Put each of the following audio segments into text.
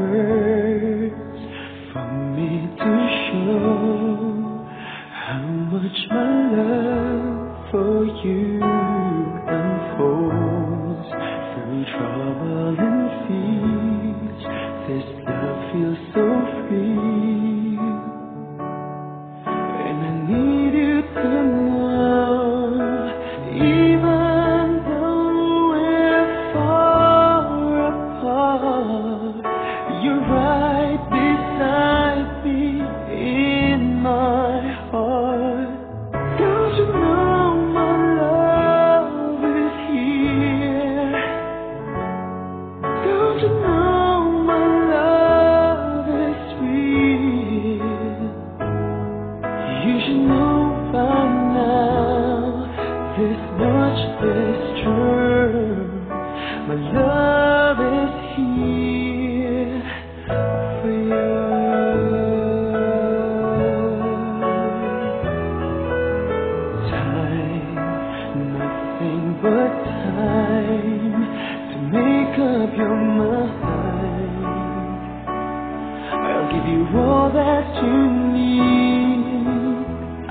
words for me to show how much my love for you unfolds through trouble and fears. This love feels so free, and I need you to know, even though we're far apart, you're right beside me in my heart. Don't you know my love is here? Don't you know my love is real? You should know by now, this much is true. My love is here for you. Time, nothing but time to make up your mind. I'll give you all that you need. I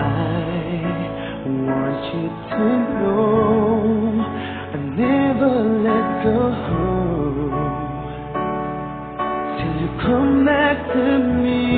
want you to know I never let go till you come back to me.